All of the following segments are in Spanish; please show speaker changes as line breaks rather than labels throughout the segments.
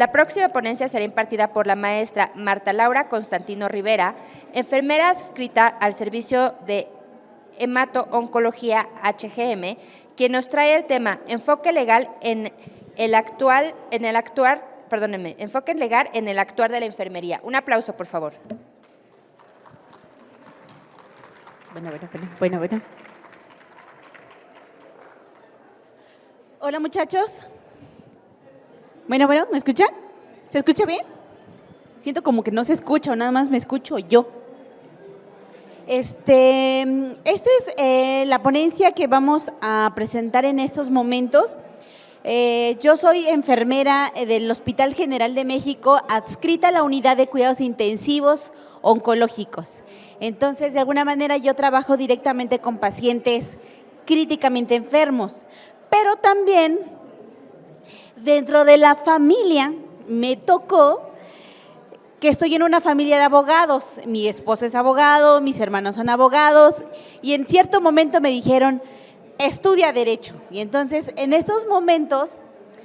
La próxima ponencia será impartida por la maestra Marta Laura Constantino Rivera, enfermera adscrita al Servicio de Hemato-Oncología HGM, quien nos trae el tema Enfoque legal en el actuar de la enfermería. Un aplauso, por favor.
Bueno. Hola, muchachos. Bueno, ¿me escuchan? ¿Se escucha bien? Siento como que no se escucha o nada más me escucho yo. Esta es la ponencia que vamos a presentar en estos momentos. Yo soy enfermera del Hospital General de México, adscrita a la unidad de cuidados intensivos oncológicos. Entonces, de alguna manera, yo trabajo directamente con pacientes críticamente enfermos, pero también dentro de la familia me tocó que estoy en una familia de abogados. Mi esposo es abogado, mis hermanos son abogados y en cierto momento me dijeron, estudia Derecho. Y entonces, en estos momentos,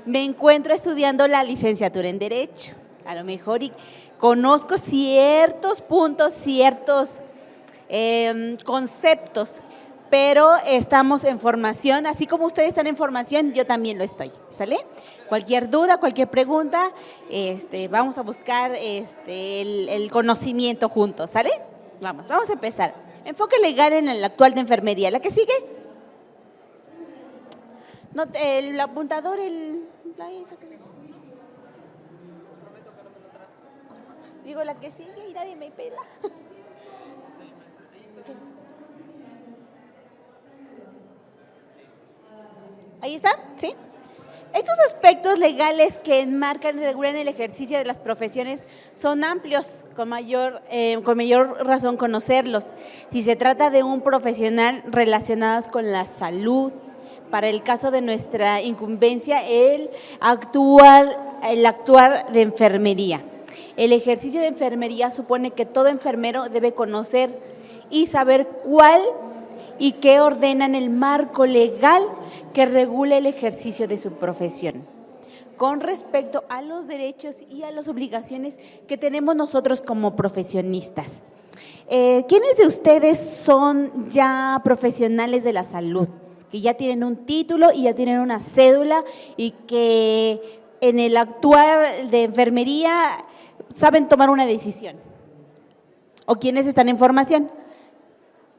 me encuentro estudiando la licenciatura en Derecho. A lo mejor y conozco ciertos puntos, ciertos conceptos, pero estamos en formación. Así como ustedes están en formación, yo también lo estoy, ¿sale? Cualquier duda, cualquier pregunta, vamos a buscar el conocimiento juntos, ¿sale? Vamos a empezar. Enfoque legal en el actual de enfermería. ¿La que sigue? No, el apuntador, digo, la que sigue y nadie me pela. ¿Ahí está? ¿Sí? Estos aspectos legales que enmarcan y regulan el ejercicio de las profesiones son amplios, con mayor razón conocerlos. Si se trata de un profesional relacionado con la salud, para el caso de nuestra incumbencia, el actuar de enfermería. El ejercicio de enfermería supone que todo enfermero debe conocer y saber cuál y qué ordenan el marco legal que regula el ejercicio de su profesión, con respecto a los derechos y a las obligaciones que tenemos nosotros como profesionistas. ¿Quiénes de ustedes son ya profesionales de la salud? Que ya tienen un título y ya tienen una cédula y que en el actuar de enfermería saben tomar una decisión. ¿O quiénes están en formación?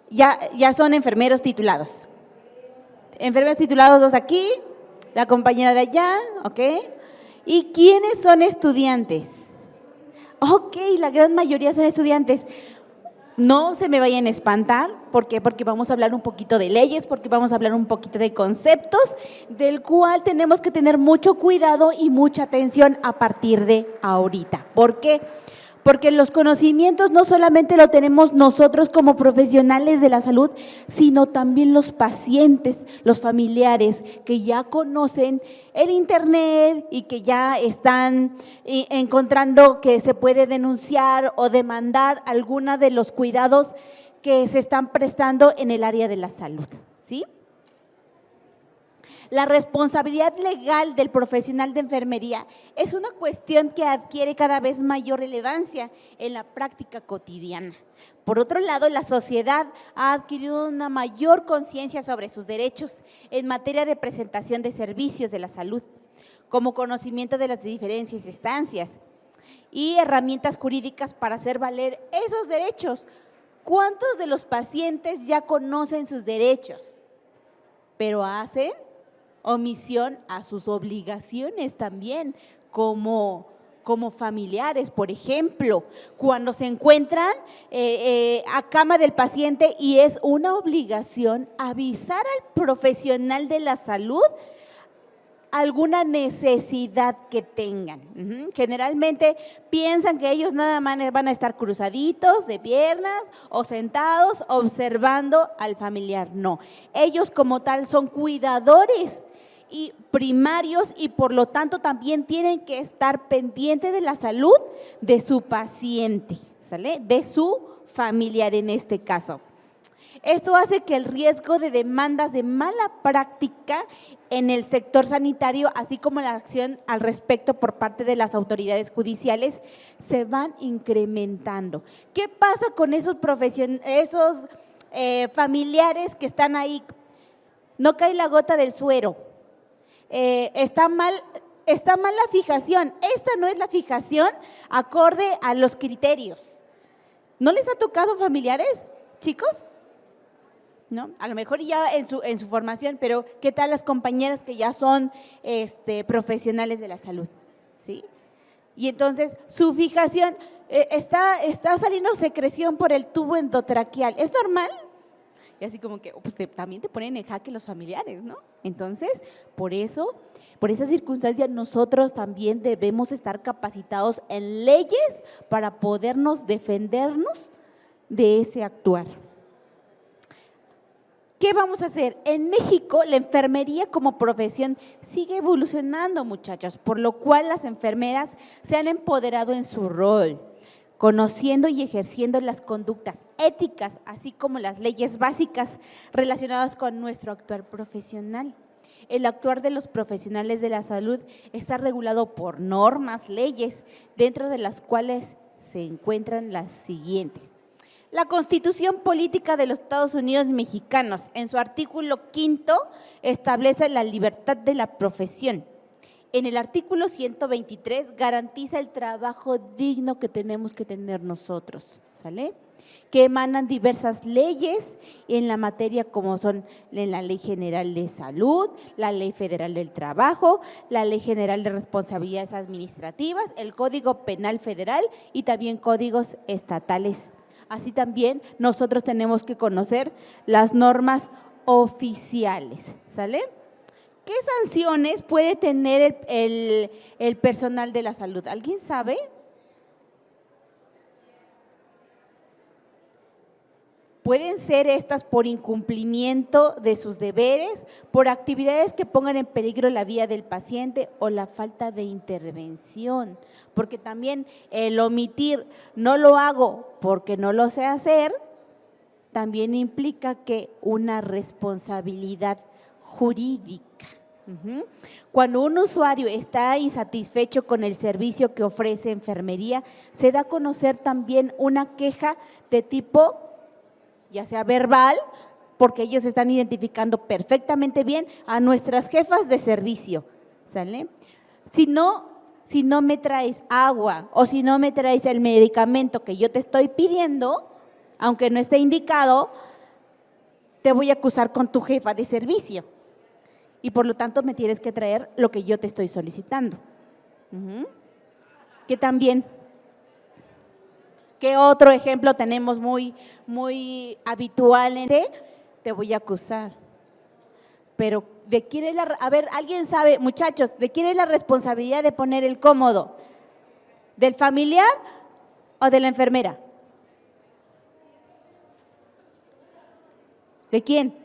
Ya son enfermeros titulados. Enfermeros titulados, dos aquí, la compañera de allá, ¿ok? ¿Y quiénes son estudiantes? Ok, la gran mayoría son estudiantes. No se me vayan a espantar, ¿por qué? Porque vamos a hablar un poquito de leyes, porque vamos a hablar un poquito de conceptos, del cual tenemos que tener mucho cuidado y mucha atención a partir de ahorita. ¿Por qué? Porque los conocimientos no solamente lo tenemos nosotros como profesionales de la salud, sino también los pacientes, los familiares que ya conocen el internet y que ya están encontrando que se puede denunciar o demandar alguna de los cuidados que se están prestando en el área de la salud, ¿sí? La responsabilidad legal del profesional de enfermería es una cuestión que adquiere cada vez mayor relevancia en la práctica cotidiana. Por otro lado, la sociedad ha adquirido una mayor conciencia sobre sus derechos en materia de presentación de servicios de la salud, como conocimiento de las diferentes instancias y herramientas jurídicas para hacer valer esos derechos. ¿Cuántos de los pacientes ya conocen sus derechos, pero hacen omisión a sus obligaciones también como familiares? Por ejemplo, cuando se encuentran a cama del paciente y es una obligación avisar al profesional de la salud alguna necesidad que tengan. Generalmente piensan que ellos nada más van a estar cruzaditos de piernas o sentados observando al familiar. No, ellos como tal son cuidadores y primarios y por lo tanto también tienen que estar pendientes de la salud de su paciente, ¿sale? De su familiar en este caso. Esto hace que el riesgo de demandas de mala práctica en el sector sanitario, así como la acción al respecto por parte de las autoridades judiciales, se van incrementando. ¿Qué pasa con esos familiares que están ahí? No cae la gota del suero. Está mal la fijación. Esta no es la fijación acorde a los criterios. ¿No les ha tocado familiares, chicos? ¿No? A lo mejor ya en su formación, pero ¿qué tal las compañeras que ya son profesionales de la salud? ¿Sí? Y entonces su fijación, está saliendo secreción por el tubo endotraqueal. ¿Es normal? Y así como que pues también te ponen en jaque los familiares, ¿no? Entonces, por esa circunstancia, nosotros también debemos estar capacitados en leyes para podernos defendernos de ese actuar. ¿Qué vamos a hacer? En México, la enfermería como profesión sigue evolucionando, muchachos, por lo cual las enfermeras se han empoderado en su rol, conociendo y ejerciendo las conductas éticas, así como las leyes básicas relacionadas con nuestro actuar profesional. El actuar de los profesionales de la salud está regulado por normas, leyes, dentro de las cuales se encuentran las siguientes. La Constitución Política de los Estados Unidos Mexicanos, en su artículo 5, establece la libertad de la profesión. En el artículo 123 garantiza el trabajo digno que tenemos que tener nosotros, ¿sale? Que emanan diversas leyes en la materia, como son en la Ley General de Salud, la Ley Federal del Trabajo, la Ley General de Responsabilidades Administrativas, el Código Penal Federal y también códigos estatales. Así también nosotros tenemos que conocer las normas oficiales, ¿sale? ¿Qué sanciones puede tener el personal de la salud? ¿Alguien sabe? Pueden ser estas por incumplimiento de sus deberes, por actividades que pongan en peligro la vida del paciente o la falta de intervención, porque también el omitir no lo hago porque no lo sé hacer, también implica que una responsabilidad jurídica. Cuando un usuario está insatisfecho con el servicio que ofrece enfermería, se da a conocer también una queja de tipo, ya sea verbal, porque ellos están identificando perfectamente bien a nuestras jefas de servicio, ¿sale? Si no me traes agua o si no me traes el medicamento que yo te estoy pidiendo, aunque no esté indicado, te voy a acusar con tu jefa de servicio. Y por lo tanto me tienes que traer lo que yo te estoy solicitando. Que también, ¿qué otro ejemplo tenemos muy habitual? Te voy a acusar. Pero ¿de quién es a ver, alguien sabe, muchachos, ¿de quién es la responsabilidad de poner el cómodo? ¿Del familiar o de la enfermera? ¿De quién?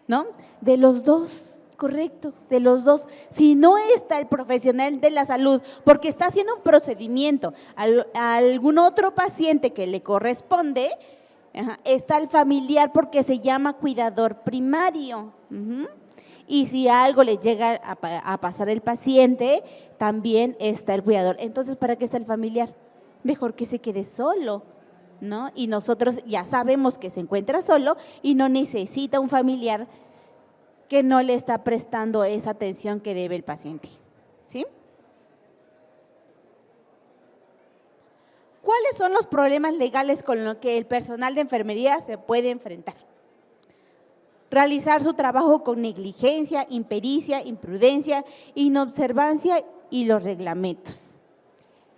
¿No? De los dos, correcto, de los dos. Si no está el profesional de la salud, porque está haciendo un procedimiento a algún otro paciente que le corresponde, está el familiar porque se llama cuidador primario. Y si algo le llega a pasar el paciente, también está el cuidador. Entonces, ¿para qué está el familiar? Mejor que se quede solo, ¿no? Y nosotros ya sabemos que se encuentra solo y no necesita un familiar que no le está prestando esa atención que debe el paciente, ¿sí? ¿Cuáles son los problemas legales con los que el personal de enfermería se puede enfrentar? Realizar su trabajo con negligencia, impericia, imprudencia, inobservancia y los reglamentos.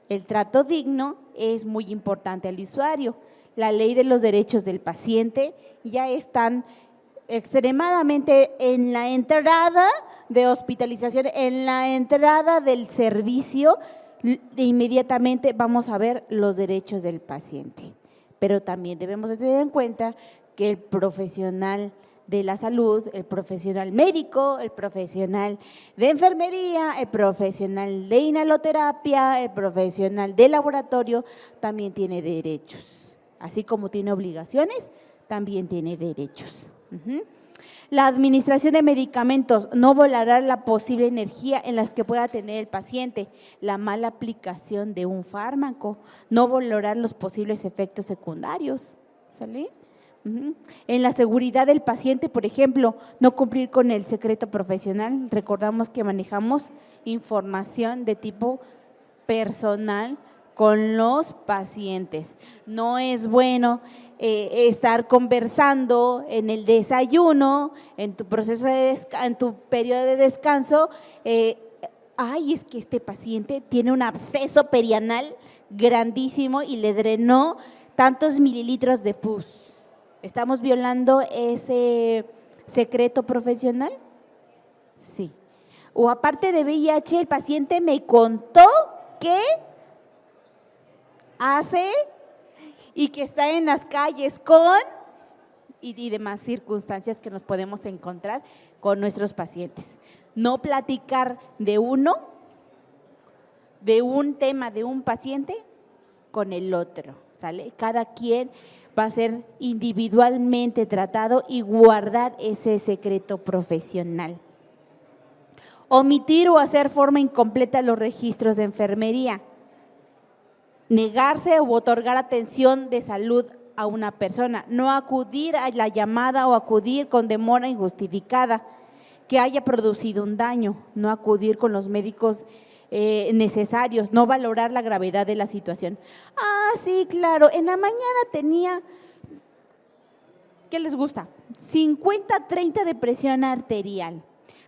El trato digno es muy importante al usuario. La ley de los derechos del paciente ya están extremadamente en la entrada de hospitalización, en la entrada del servicio, inmediatamente vamos a ver los derechos del paciente. Pero también debemos de tener en cuenta que el profesional de la salud, el profesional médico, el profesional de enfermería, el profesional de inhaloterapia, el profesional de laboratorio, también tiene derechos, Así como tiene obligaciones, también tiene derechos. La administración de medicamentos no volará la posible energía en las que pueda tener el paciente. La mala aplicación de un fármaco no valorar los posibles efectos secundarios. ¿Sale? En la seguridad del paciente, por ejemplo, no cumplir con el secreto profesional. Recordamos que manejamos información de tipo personal con los pacientes. No es bueno estar conversando en el desayuno, en tu proceso en tu periodo de descanso. Ay, es que este paciente tiene un absceso perianal grandísimo y le drenó tantos mililitros de pus. ¿Estamos violando ese secreto profesional? Sí. O aparte de VIH, el paciente me contó que hace y que está en las calles con y demás circunstancias que nos podemos encontrar con nuestros pacientes. No platicar de un tema de un paciente con el otro, ¿sale? Cada quien va a ser individualmente tratado y guardar ese secreto profesional. Omitir o hacer forma incompleta los registros de enfermería. Negarse o otorgar atención de salud a una persona. No acudir a la llamada o acudir con demora injustificada que haya producido un daño. No acudir con los médicos necesarios, no valorar la gravedad de la situación. Ah, sí, claro, en la mañana tenía, ¿qué les gusta? 50-30 de presión arterial.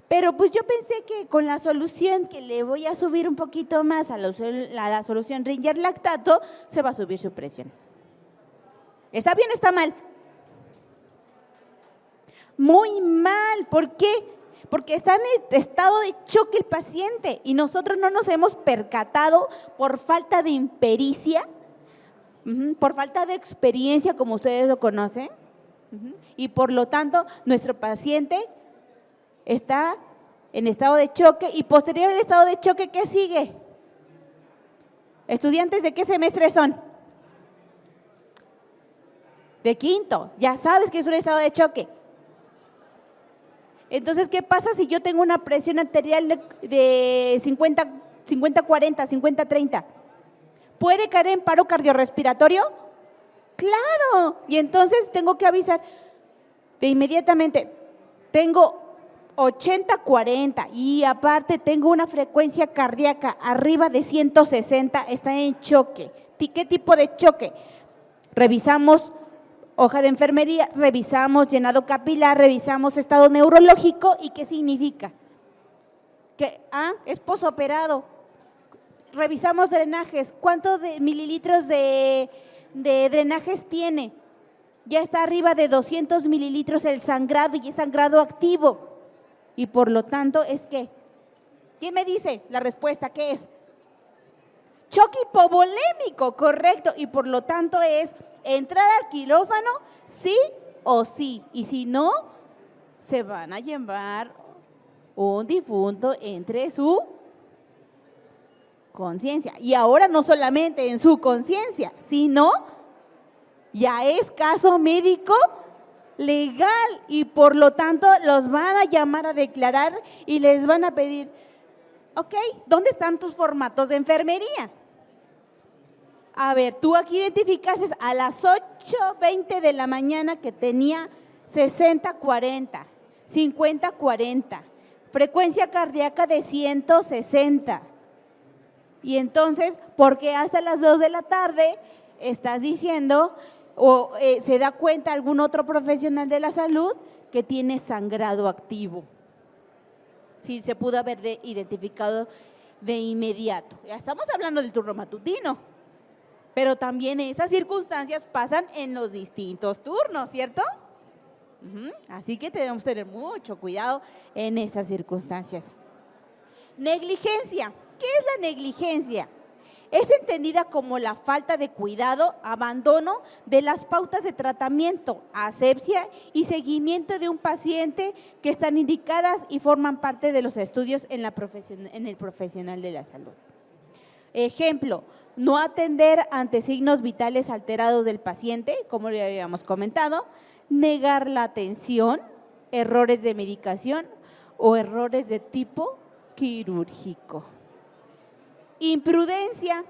Pero pues yo pensé que con la solución que le voy a subir un poquito más a la solución Ringer lactato, se va a subir su presión. ¿Está bien o está mal? Muy mal. ¿Por qué? Porque está en estado de choque el paciente y nosotros no nos hemos percatado por falta de impericia, por falta de experiencia, como ustedes lo conocen, y por lo tanto nuestro paciente está en estado de choque y posterior al estado de choque, ¿qué sigue? ¿Estudiantes de qué semestre son? De quinto, ya sabes que es un estado de choque. Entonces, ¿qué pasa si yo tengo una presión arterial de 50-40, 50-30? ¿Puede caer en paro cardiorrespiratorio? ¡Claro! Y entonces tengo que avisar de inmediatamente, tengo 80-40 y aparte tengo una frecuencia cardíaca arriba de 160, está en choque. ¿Qué tipo de choque? Revisamos hoja de enfermería, revisamos llenado capilar, revisamos estado neurológico. ¿Y qué significa? Que es posoperado. Revisamos drenajes. ¿Cuántos mililitros de drenajes tiene? Ya está arriba de 200 mililitros el sangrado y es sangrado activo. Y por lo tanto es que, ¿quién me dice la respuesta? ¿Qué es? Choque hipovolémico, correcto. Y por lo tanto es entrar al quirófano, sí o sí. Y si no, se van a llevar un difunto entre su conciencia. Y ahora no solamente en su conciencia, sino ya es caso médico legal y por lo tanto los van a llamar a declarar y les van a pedir, ok, ¿dónde están tus formatos de enfermería? A ver, tú aquí identificaste a las 8:20 de la mañana que tenía 60-40, 50-40, frecuencia cardíaca de 160. Y entonces, ¿por qué hasta las 2 de la tarde estás diciendo o se da cuenta algún otro profesional de la salud que tiene sangrado activo? Sí, se pudo haber identificado de inmediato. Ya estamos hablando del turno matutino, pero también esas circunstancias pasan en los distintos turnos, ¿cierto? Así que debemos tener mucho cuidado en esas circunstancias. Negligencia. ¿Qué es la negligencia? Es entendida como la falta de cuidado, abandono de las pautas de tratamiento, asepsia y seguimiento de un paciente que están indicadas y forman parte de los estudios en el profesional de la salud. Ejemplo, no atender ante signos vitales alterados del paciente, como ya habíamos comentado, negar la atención, errores de medicación o errores de tipo quirúrgico. Imprudencia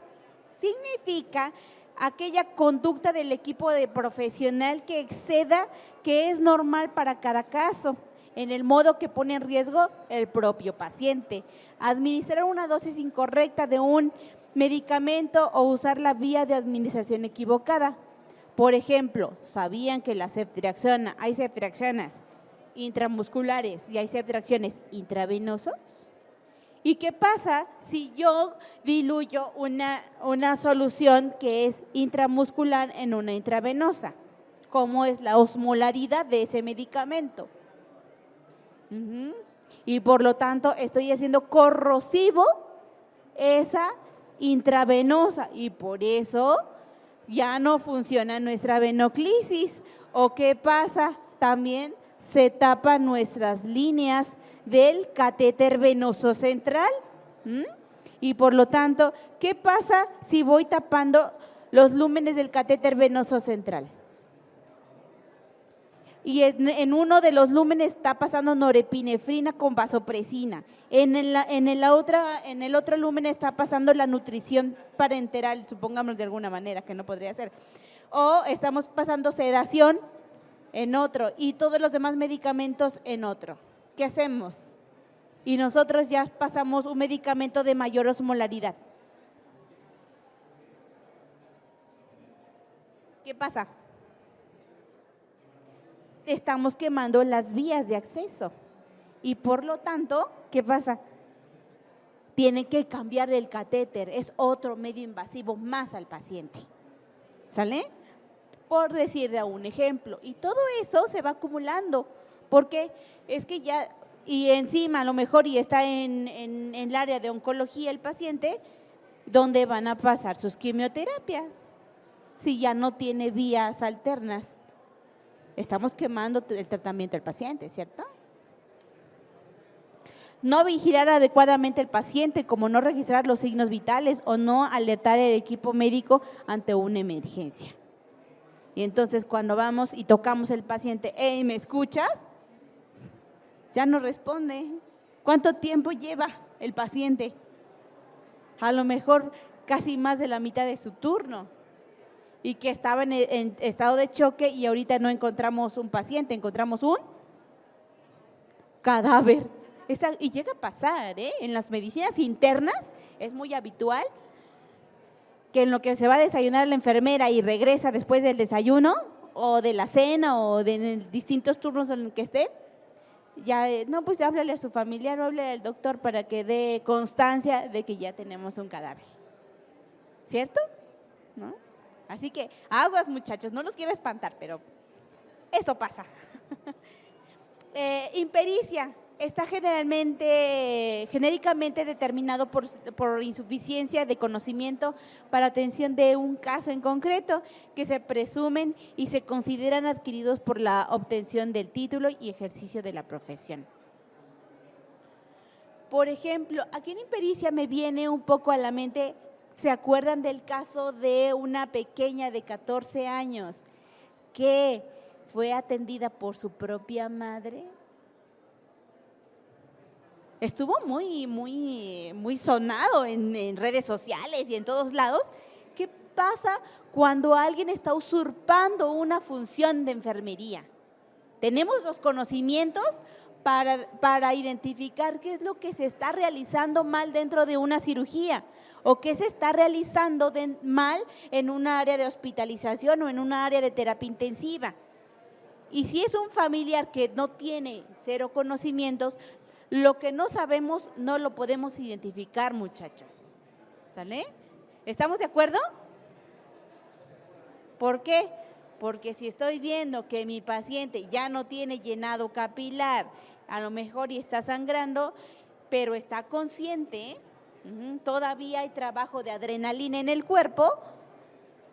significa aquella conducta del equipo de profesional que exceda que es normal para cada caso, en el modo que pone en riesgo el propio paciente. Administrar una dosis incorrecta de un medicamento o usar la vía de administración equivocada. Por ejemplo, ¿sabían que hay ceftriaxonas intramusculares y hay ceftriaxones intravenosas? ¿Y qué pasa si yo diluyo una solución que es intramuscular en una intravenosa? ¿Cómo es la osmolaridad de ese medicamento? Y por lo tanto estoy haciendo corrosivo esa intravenosa y por eso ya no funciona nuestra venoclisis. ¿O qué pasa? También se tapan nuestras líneas del catéter venoso central. Y por lo tanto, ¿qué pasa si voy tapando los lúmenes del catéter venoso central? Y en uno de los lúmenes está pasando norepinefrina con vasopresina. En el otro lumen está pasando la nutrición parenteral, supongamos de alguna manera, que no podría ser. O estamos pasando sedación en otro y todos los demás medicamentos en otro. ¿Qué hacemos? Y nosotros ya pasamos un medicamento de mayor osmolaridad. ¿Qué pasa? Estamos quemando las vías de acceso y por lo tanto, ¿qué pasa? Tiene que cambiar el catéter, es otro medio invasivo más al paciente, ¿sale? Por decir de un ejemplo, y todo eso se va acumulando, porque es que ya, y encima a lo mejor y está en el área de oncología el paciente, donde van a pasar sus quimioterapias, si ya no tiene vías alternas. Estamos quemando el tratamiento del paciente, ¿cierto? No vigilar adecuadamente al paciente, como no registrar los signos vitales o no alertar al equipo médico ante una emergencia. Y entonces cuando vamos y tocamos al paciente, hey, ¿me escuchas? Ya no responde. ¿Cuánto tiempo lleva el paciente? A lo mejor casi más de la mitad de su turno. Y que estaba en estado de choque y ahorita no encontramos un paciente, encontramos un cadáver. Y llega a pasar, en las medicinas internas es muy habitual que en lo que se va a desayunar la enfermera y regresa después del desayuno o de la cena o de distintos turnos en el que esté, ya, no, pues háblale a su familiar o háblale al doctor para que dé constancia de que ya tenemos un cadáver. ¿Cierto? ¿No? Así que aguas, muchachos, no los quiero espantar, pero eso pasa. Impericia está genéricamente determinado por insuficiencia de conocimiento para atención de un caso en concreto que se presumen y se consideran adquiridos por la obtención del título y ejercicio de la profesión. Por ejemplo, aquí en impericia me viene un poco a la mente. ¿Se acuerdan del caso de una pequeña de 14 años que fue atendida por su propia madre? Estuvo muy sonado en redes sociales y en todos lados. ¿Qué pasa cuando alguien está usurpando una función de enfermería? Tenemos los conocimientos para identificar qué es lo que se está realizando mal dentro de una cirugía o qué se está realizando mal en un área de hospitalización o en un área de terapia intensiva. Y si es un familiar que no tiene cero conocimientos, lo que no sabemos no lo podemos identificar, muchachos. ¿Sale? ¿Estamos de acuerdo? ¿Por qué? Porque si estoy viendo que mi paciente ya no tiene llenado capilar, a lo mejor y está sangrando, pero está consciente, todavía hay trabajo de adrenalina en el cuerpo,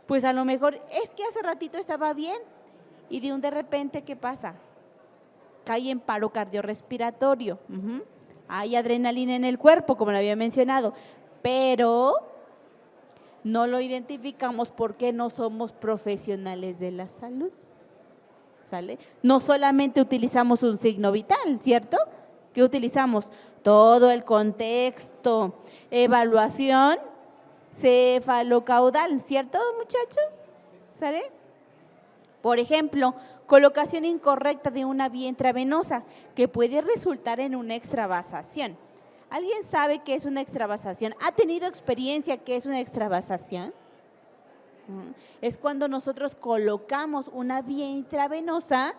pues a lo mejor es que hace ratito estaba bien y de repente, ¿qué pasa? Cae en paro cardiorrespiratorio. Hay adrenalina en el cuerpo, como lo había mencionado, pero no lo identificamos porque no somos profesionales de la salud. ¿Sale? No solamente utilizamos un signo vital, ¿cierto? ¿Qué utilizamos? Todo el contexto, evaluación cefalocaudal, ¿cierto, muchachos? ¿Sale? Por ejemplo, colocación incorrecta de una vía intravenosa que puede resultar en una extravasación. ¿Alguien sabe qué es una extravasación? ¿Ha tenido experiencia qué es una extravasación? Es cuando nosotros colocamos una vía intravenosa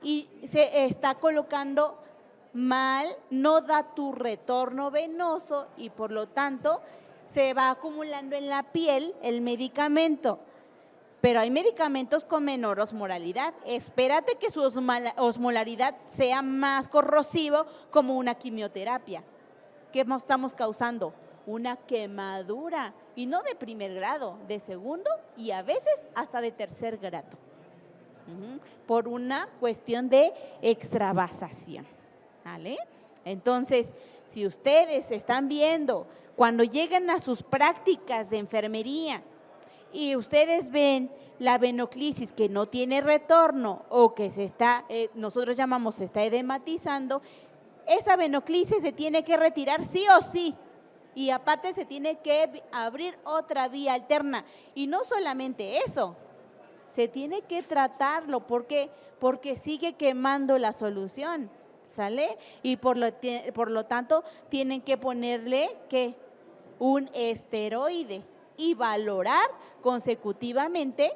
y se está colocando mal, no da tu retorno venoso y por lo tanto se va acumulando en la piel el medicamento. Pero hay medicamentos con menor osmolaridad. Espérate que su osmolaridad sea más corrosivo como una quimioterapia. ¿Qué estamos causando? Una quemadura, y no de primer grado, de segundo y a veces hasta de tercer grado, por una cuestión de extravasación, ¿vale? Entonces, si ustedes están viendo, cuando lleguen a sus prácticas de enfermería y ustedes ven la venoclisis que no tiene retorno o que se está, nosotros llamamos se está edematizando, esa venoclisis se tiene que retirar sí o sí. Y aparte se tiene que abrir otra vía alterna. Y no solamente eso, se tiene que tratarlo porque sigue quemando la solución, ¿sale? Y por lo tanto tienen que ponerle ¿qué? Un esteroide y valorar consecutivamente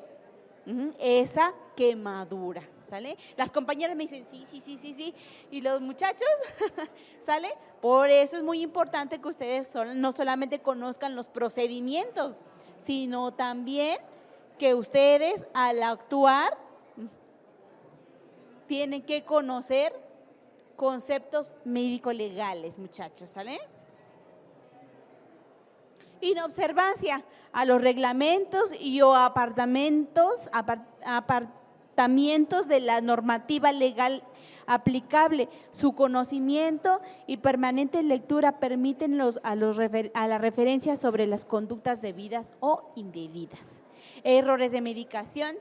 esa quemadura. ¿Sale? Las compañeras me dicen, sí. Y los muchachos, ¿sale? Por eso es muy importante que ustedes no solamente conozcan los procedimientos, sino también que ustedes al actuar tienen que conocer conceptos médico-legales, muchachos, ¿sale? Inobservancia a los reglamentos y o apartamientos de la normativa legal aplicable. Su conocimiento y permanente lectura permiten a la referencia sobre las conductas debidas o indebidas. Errores de medicación,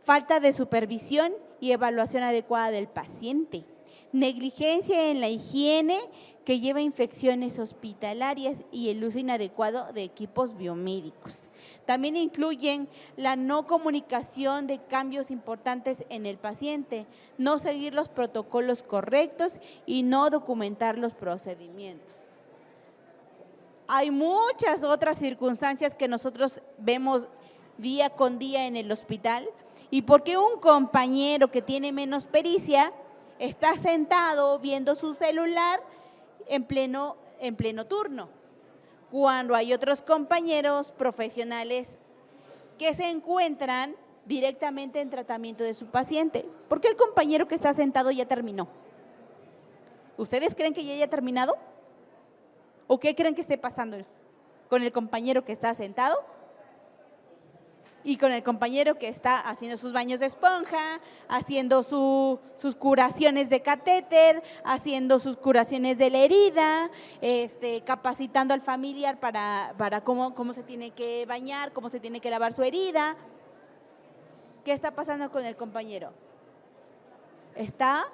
falta de supervisión y evaluación adecuada del paciente. Negligencia en la higiene que lleva a infecciones hospitalarias y el uso inadecuado de equipos biomédicos. También incluyen la no comunicación de cambios importantes en el paciente, no seguir los protocolos correctos y no documentar los procedimientos. Hay muchas otras circunstancias que nosotros vemos día con día en el hospital y porque un compañero que tiene menos pericia está sentado viendo su celular en pleno turno, cuando hay otros compañeros profesionales que se encuentran directamente en tratamiento de su paciente. ¿Por qué el compañero que está sentado ya terminó? ¿Ustedes creen que ya haya terminado? ¿O qué creen que esté pasando con el compañero que está sentado? Y con el compañero que está haciendo sus baños de esponja, haciendo sus curaciones de catéter, haciendo sus curaciones de la herida, capacitando al familiar para cómo se tiene que bañar, cómo se tiene que lavar su herida. ¿Qué está pasando con el compañero? Está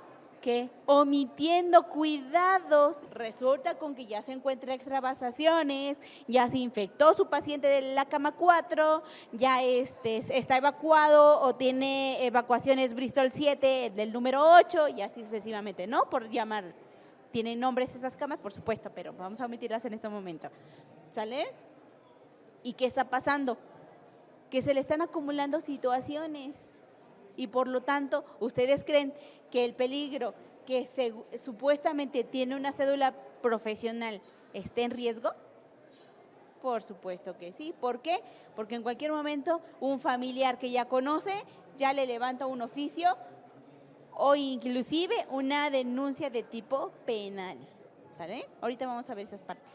omitiendo cuidados. Resulta con que ya se encuentra extravasaciones, ya se infectó su paciente de la cama 4, ya está evacuado o tiene evacuaciones Bristol 7 del número 8 y así sucesivamente, ¿no? Por llamar, tienen nombres esas camas, por supuesto, pero vamos a omitirlas en este momento, ¿sale? ¿Y qué está pasando? Que se le están acumulando situaciones. Y por lo tanto, ¿ustedes creen que el peligro que supuestamente tiene una cédula profesional esté en riesgo? Por supuesto que sí. ¿Por qué? Porque en cualquier momento un familiar que ya conoce ya le levanta un oficio o inclusive una denuncia de tipo penal. ¿Sale? Ahorita vamos a ver esas partes.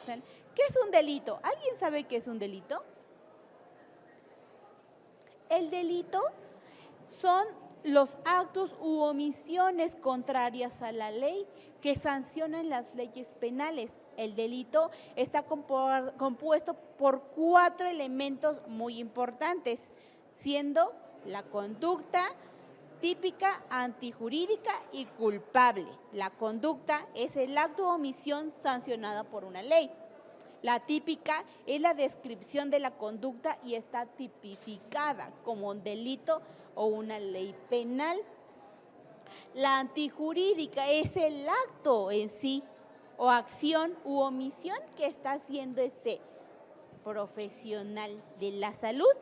¿Sale? ¿Qué es un delito? ¿Alguien sabe qué es un delito? El delito son los actos u omisiones contrarias a la ley que sancionan las leyes penales. El delito está compuesto por 4 elementos muy importantes, siendo la conducta típica, antijurídica y culpable. La conducta es el acto o omisión sancionada por una ley. La típica es la descripción de la conducta y está tipificada como un delito o una ley penal. La antijurídica es el acto en sí o acción u omisión que está haciendo ese profesional de la salud,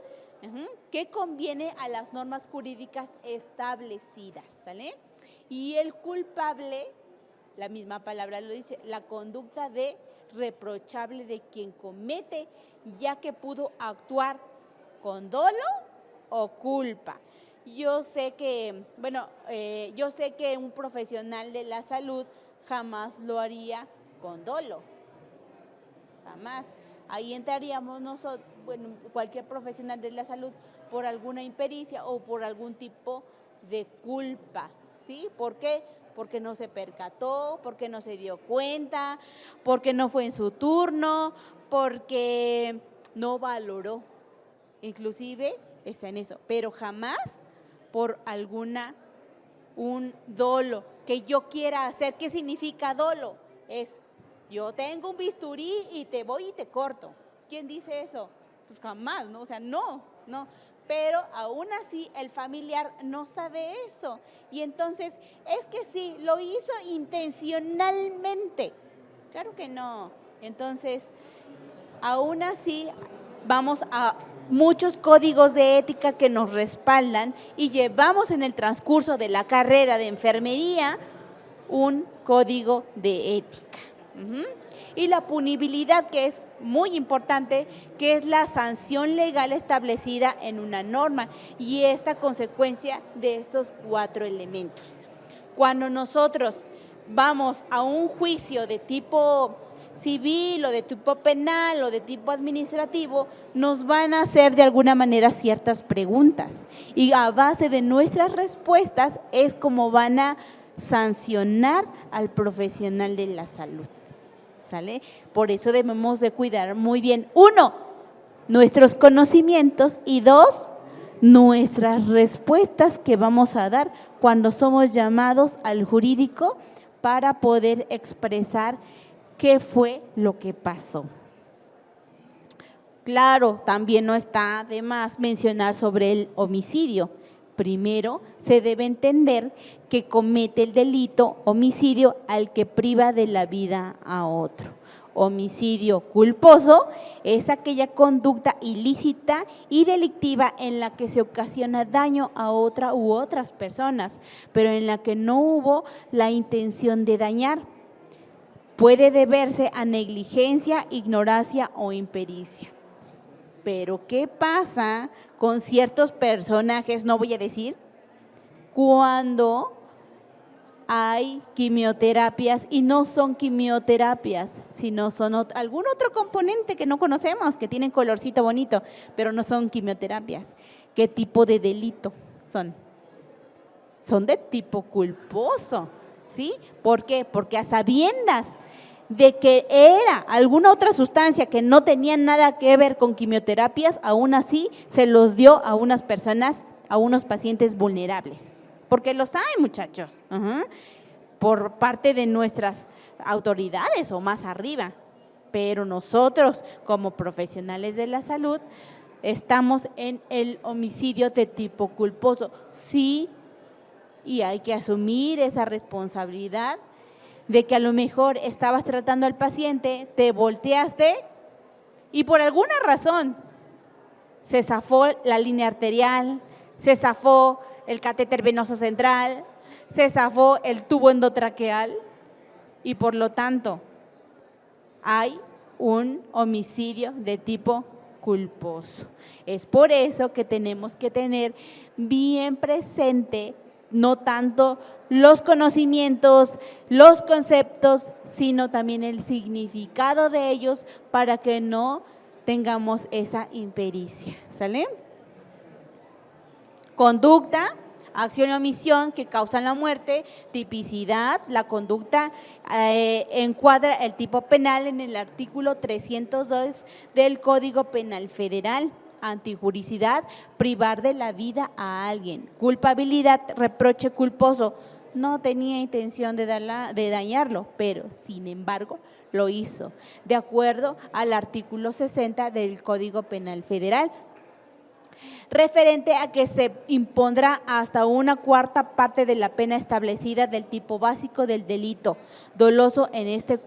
que conviene a las normas jurídicas establecidas, ¿sale? Y el culpable, la misma palabra lo dice, la conducta de reprochable de quien comete, ya que pudo actuar con dolo o culpa. Yo sé que un profesional de la salud jamás lo haría con dolo, jamás. Ahí entraríamos nosotros, cualquier profesional de la salud, por alguna impericia o por algún tipo de culpa, ¿sí? ¿Por qué? Porque no se percató, porque no se dio cuenta, porque no fue en su turno, porque no valoró. Inclusive está en eso, pero jamás por un dolo que yo quiera hacer. ¿Qué significa dolo? Es, yo tengo un bisturí y te voy y te corto. ¿Quién dice eso? Pues jamás, ¿no? O sea, no. Pero aún así el familiar no sabe eso. Y entonces, es que sí, lo hizo intencionalmente. Claro que no. Entonces, aún así, vamos a muchos códigos de ética que nos respaldan y llevamos en el transcurso de la carrera de enfermería un código de ética. Y la punibilidad, que es muy importante, que es la sanción legal establecida en una norma y esta consecuencia de estos 4 elementos. Cuando nosotros vamos a un juicio de tipo civil o de tipo penal o de tipo administrativo, nos van a hacer de alguna manera ciertas preguntas y a base de nuestras respuestas es como van a sancionar al profesional de la salud. ¿Sale? Por eso debemos de cuidar muy bien, 1, nuestros conocimientos y 2, nuestras respuestas que vamos a dar cuando somos llamados al jurídico para poder expresar qué fue lo que pasó. Claro, también no está de más mencionar sobre el homicidio. Primero, se debe entender que comete el delito homicidio al que priva de la vida a otro. Homicidio culposo es aquella conducta ilícita y delictiva en la que se ocasiona daño a otra u otras personas, pero en la que no hubo la intención de dañar. Puede deberse a negligencia, ignorancia o impericia. Pero ¿qué pasa con ciertos personajes, no voy a decir, cuando hay quimioterapias y no son quimioterapias, sino son algún otro componente que no conocemos, que tienen colorcito bonito, pero no son quimioterapias? ¿Qué tipo de delito son? Son de tipo culposo, ¿sí? ¿Por qué? Porque a sabiendas de que era alguna otra sustancia que no tenía nada que ver con quimioterapias, aún así se los dio a unas personas, a unos pacientes vulnerables. Porque los hay, muchachos, por parte de nuestras autoridades o más arriba. Pero nosotros, como profesionales de la salud, estamos en el homicidio de tipo culposo. Sí, y hay que asumir esa responsabilidad de que a lo mejor estabas tratando al paciente, te volteaste y por alguna razón se zafó la línea arterial, se zafó el catéter venoso central, se zafó el tubo endotraqueal y por lo tanto hay un homicidio de tipo culposo. Es por eso que tenemos que tener bien presente no tanto los conocimientos, los conceptos, sino también el significado de ellos para que no tengamos esa impericia, ¿sale? Conducta, acción o omisión que causan la muerte, tipicidad, la conducta encuadra el tipo penal en el artículo 302 del Código Penal Federal. Antijuricidad, privar de la vida a alguien. Culpabilidad, reproche culposo. No tenía intención de dañarlo, pero sin embargo lo hizo, de acuerdo al artículo 60 del Código Penal Federal, referente a que se impondrá hasta una cuarta parte de la pena establecida del tipo básico del delito doloso en este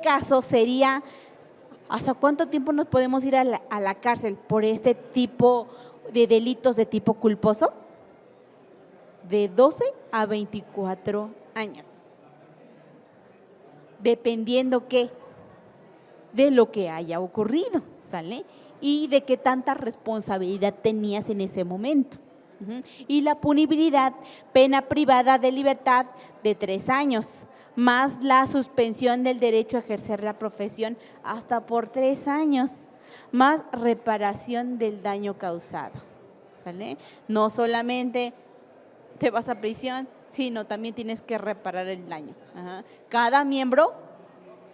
caso sería, ¿hasta cuánto tiempo nos podemos ir a la cárcel por este tipo de delitos de tipo culposo? De 12 a 24 años. Dependiendo de lo que haya ocurrido, ¿sale? Y de qué tanta responsabilidad tenías en ese momento. Y la punibilidad, pena privada de libertad de 3 años, más la suspensión del derecho a ejercer la profesión hasta por 3 años, más reparación del daño causado, ¿sale? No solamente te vas a prisión, sino también tienes que reparar el daño. Cada miembro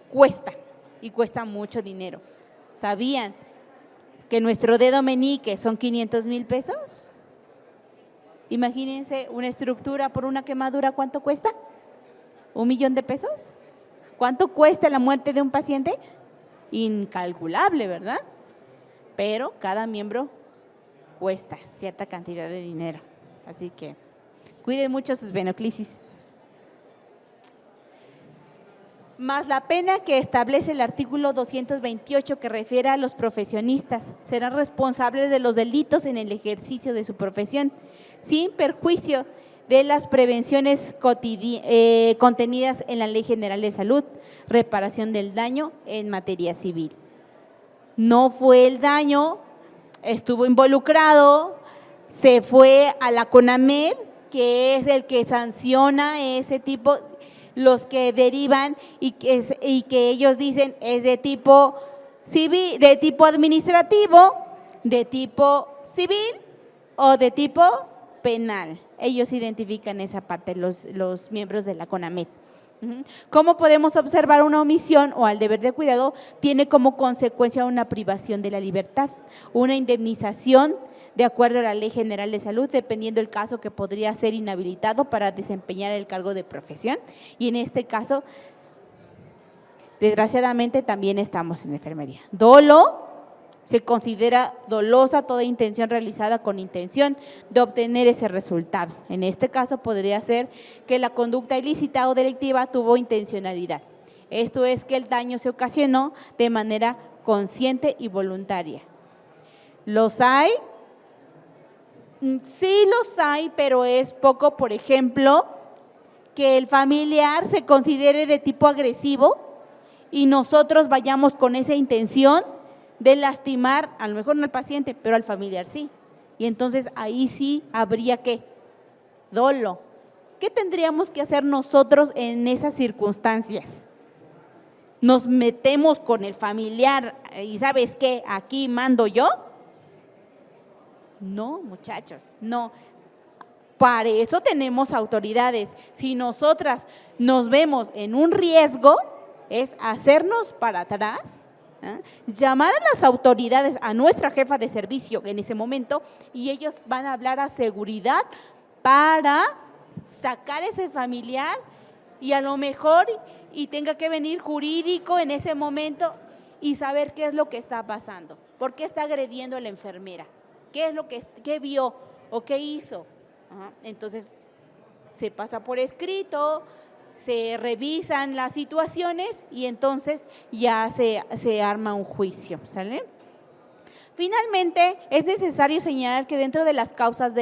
cuesta y cuesta mucho dinero. ¿Sabían que nuestro dedo meñique son 500,000 pesos? Imagínense una estructura por una quemadura, ¿cuánto cuesta? ¿1,000,000 de pesos? ¿Cuánto cuesta la muerte de un paciente? Incalculable, ¿verdad? Pero cada miembro cuesta cierta cantidad de dinero. Así que cuiden mucho sus venoclisis. Más la pena que establece el artículo 228 que refiere a los profesionistas. Serán responsables de los delitos en el ejercicio de su profesión, sin perjuicio de las prevenciones contenidas en la Ley General de Salud, reparación del daño en materia civil. No fue el daño, estuvo involucrado, se fue a la CONAMED, que es el que sanciona ese tipo, los que derivan y que ellos dicen es de tipo civil, de tipo administrativo, de tipo civil o de tipo penal. Ellos identifican esa parte, los miembros de la CONAMED. ¿Cómo podemos observar una omisión o al deber de cuidado? Tiene como consecuencia una privación de la libertad, una indemnización de acuerdo a la Ley General de Salud, dependiendo del caso que podría ser inhabilitado para desempeñar el cargo de profesión. Y en este caso, desgraciadamente, también estamos en enfermería. Dolo, se considera dolosa toda intención realizada con intención de obtener ese resultado. En este caso, podría ser que la conducta ilícita o delictiva tuvo intencionalidad. Esto es que el daño se ocasionó de manera consciente y voluntaria. ¿Los hay? Sí los hay, pero es poco. Por ejemplo, que el familiar se considere de tipo agresivo y nosotros vayamos con esa intención de lastimar, a lo mejor no al paciente, pero al familiar sí. Y entonces ahí sí habría dolo. ¿Qué tendríamos que hacer nosotros en esas circunstancias? ¿Nos metemos con el familiar y sabes qué, aquí mando yo? No, muchachos, no. Para eso tenemos autoridades. Si nosotras nos vemos en un riesgo, es hacernos para atrás, llamar a las autoridades, a nuestra jefa de servicio en ese momento, y ellos van a hablar a seguridad para sacar ese familiar y a lo mejor y tenga que venir jurídico en ese momento y saber qué es lo que está pasando, por qué está agrediendo a la enfermera. ¿Qué es lo qué vio o qué hizo? Entonces, se pasa por escrito, se revisan las situaciones y entonces ya se arma un juicio, ¿sale? Finalmente, es necesario señalar que dentro de las causas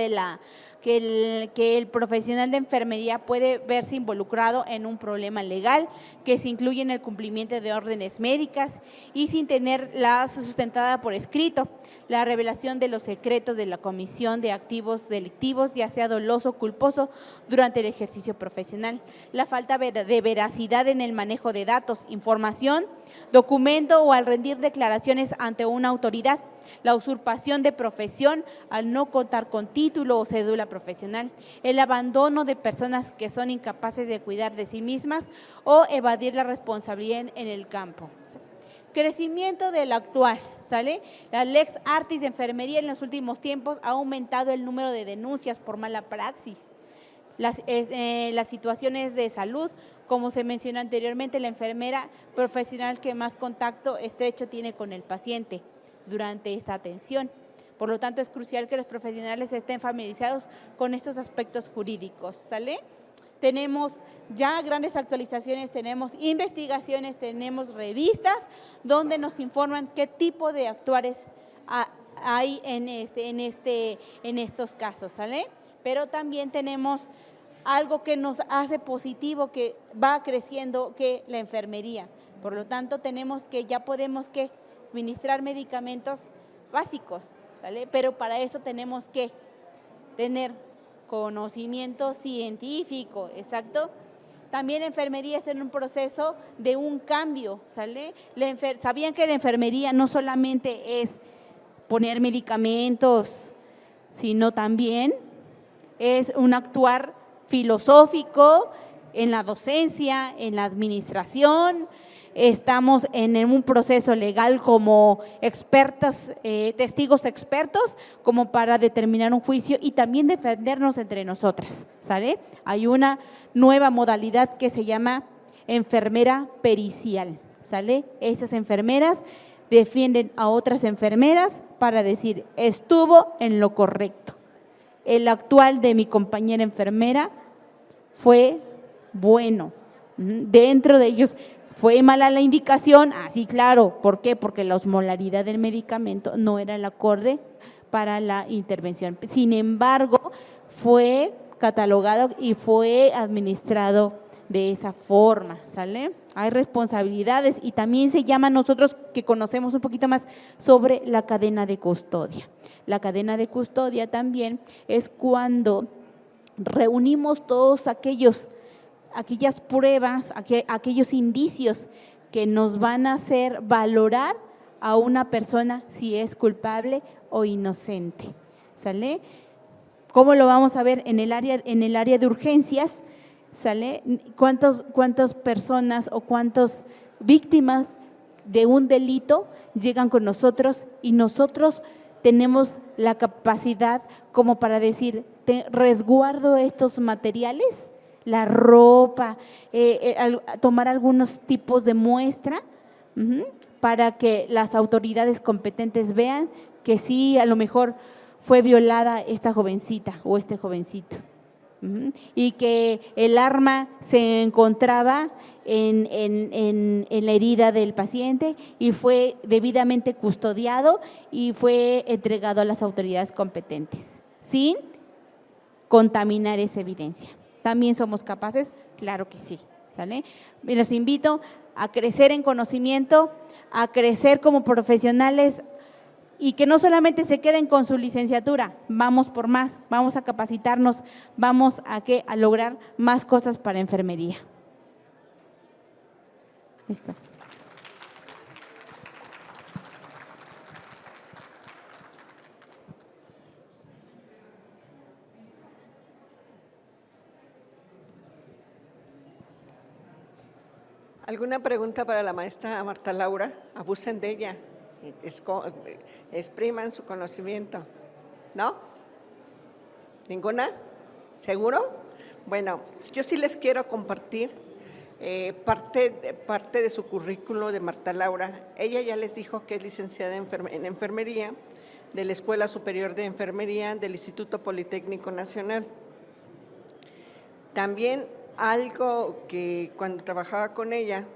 que el profesional de enfermería puede verse involucrado en un problema legal que se incluye en el cumplimiento de órdenes médicas y sin tenerla sustentada por escrito, la revelación de los secretos de la comisión de activos delictivos, ya sea doloso o culposo, durante el ejercicio profesional, la falta de veracidad en el manejo de datos, información, documento o al rendir declaraciones ante una autoridad, la usurpación de profesión al no contar con título o cédula profesional, el abandono de personas que son incapaces de cuidar de sí mismas o evadir la responsabilidad en el campo. Crecimiento del actual, ¿sale? La Lex Artis de enfermería en los últimos tiempos ha aumentado el número de denuncias por mala praxis. Las situaciones de salud, como se mencionó anteriormente, la enfermera profesional que más contacto estrecho tiene con el paciente durante esta atención. Por lo tanto, es crucial que los profesionales estén familiarizados con estos aspectos jurídicos, ¿sale? Tenemos ya grandes actualizaciones, tenemos investigaciones, tenemos revistas donde nos informan qué tipo de actuares hay en estos casos, ¿sale? Pero también tenemos algo que nos hace positivo, que va creciendo, que la enfermería. Por lo tanto, ya podemos administrar medicamentos básicos, ¿sale? Pero para eso tenemos que tener conocimiento científico, exacto. También la enfermería está en un proceso de un cambio, ¿sale? ¿Sabían que la enfermería no solamente es poner medicamentos, sino también es un actuar filosófico en la docencia, en la administración? Estamos en un proceso legal como expertas, testigos expertos, como para determinar un juicio y también defendernos entre nosotras, ¿sale? Hay una nueva modalidad que se llama enfermera pericial, ¿sale? Estas enfermeras defienden a otras enfermeras para decir, estuvo en lo correcto. El actual de mi compañera enfermera fue bueno. Dentro de ellos, ¿fue mala la indicación? Sí, claro. ¿Por qué? Porque la osmolaridad del medicamento no era el acorde para la intervención. Sin embargo, fue catalogado y fue administrado de esa forma, ¿sale? Hay responsabilidades y también se llama, nosotros que conocemos un poquito más sobre la cadena de custodia. La cadena de custodia también es cuando reunimos todos aquellas pruebas, aquellos indicios que nos van a hacer valorar a una persona si es culpable o inocente, ¿sale? ¿Cómo lo vamos a ver en el área de urgencias? ¿Sale? ¿Cuántas personas o cuántas víctimas de un delito llegan con nosotros y nosotros tenemos la capacidad como para decir, resguardo estos materiales, la ropa, tomar algunos tipos de muestra para que las autoridades competentes vean que sí, a lo mejor fue violada esta jovencita o este jovencito? Y que el arma se encontraba en la herida del paciente y fue debidamente custodiado y fue entregado a las autoridades competentes, sin contaminar esa evidencia. ¿También somos capaces? Claro que sí, ¿sale? Y los invito a crecer en conocimiento, a crecer como profesionales, y que no solamente se queden con su licenciatura, vamos por más, vamos a capacitarnos, vamos a lograr más cosas para enfermería. Listo.
¿Alguna pregunta para la maestra Marta Laura? Abusen de ella. Expriman su conocimiento. ¿No? ¿Ninguna? ¿Seguro? Bueno, yo sí les quiero compartir parte de su currículo de Marta Laura. Ella ya les dijo que es licenciada en enfermería de la Escuela Superior de Enfermería del Instituto Politécnico Nacional. También algo que cuando trabajaba con ella,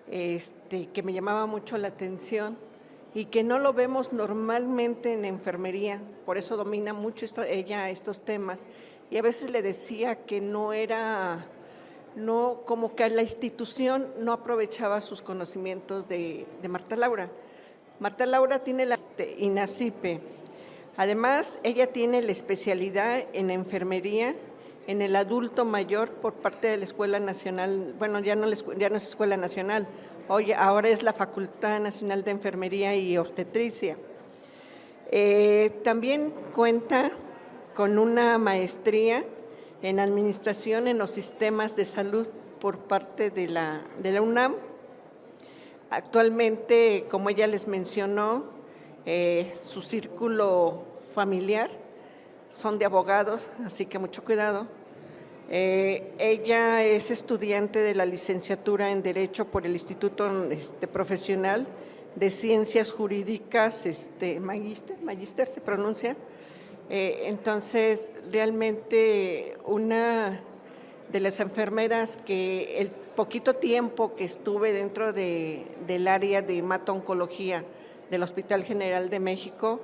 que me llamaba mucho la atención y que no lo vemos normalmente en enfermería, por eso domina mucho ella estos temas, y a veces le decía que como que la institución no aprovechaba sus conocimientos de Marta Laura. Marta Laura tiene la INACIPE, además ella tiene la especialidad en enfermería en el adulto mayor por parte de la Escuela Nacional, bueno, ya no es Escuela Nacional, ahora es la Facultad Nacional de Enfermería y Obstetricia. También cuenta con una maestría en Administración en los Sistemas de Salud por parte de la UNAM. Actualmente, como ella les mencionó, su círculo familiar son de abogados, así que mucho cuidado. Ella es estudiante de la licenciatura en Derecho por el Instituto Profesional de Ciencias Jurídicas, magíster se pronuncia. Entonces, realmente una de las enfermeras que el poquito tiempo que estuve dentro del área de hemato-oncología del Hospital General de México,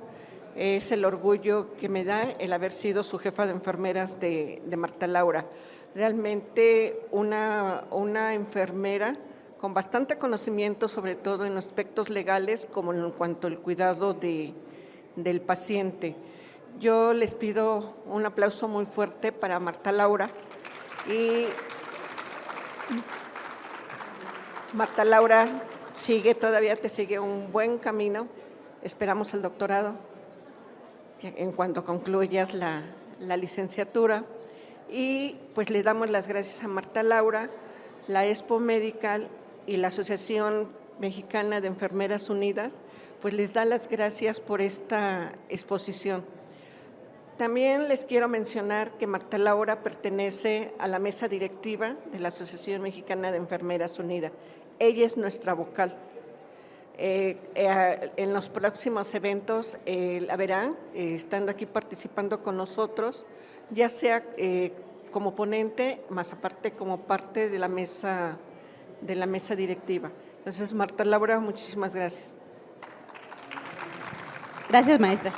es el orgullo que me da el haber sido su jefa de enfermeras de Marta Laura. Realmente una enfermera con bastante conocimiento, sobre todo en aspectos legales, como en cuanto al cuidado del paciente. Yo les pido un aplauso muy fuerte para Marta Laura. Y Marta Laura, todavía te sigue un buen camino. Esperamos el doctorado en cuanto concluyas la licenciatura. Y pues le damos las gracias a Marta Laura, la Expo Medical y la Asociación Mexicana de Enfermeras Unidas, pues les da las gracias por esta exposición. También les quiero mencionar que Marta Laura pertenece a la mesa directiva de la Asociación Mexicana de Enfermeras Unidas. Ella es nuestra vocal. En los próximos eventos la verán, estando aquí participando con nosotros, ya sea como ponente, más aparte como parte de la mesa directiva. Entonces, Marta Laura, muchísimas gracias.
Gracias, maestra.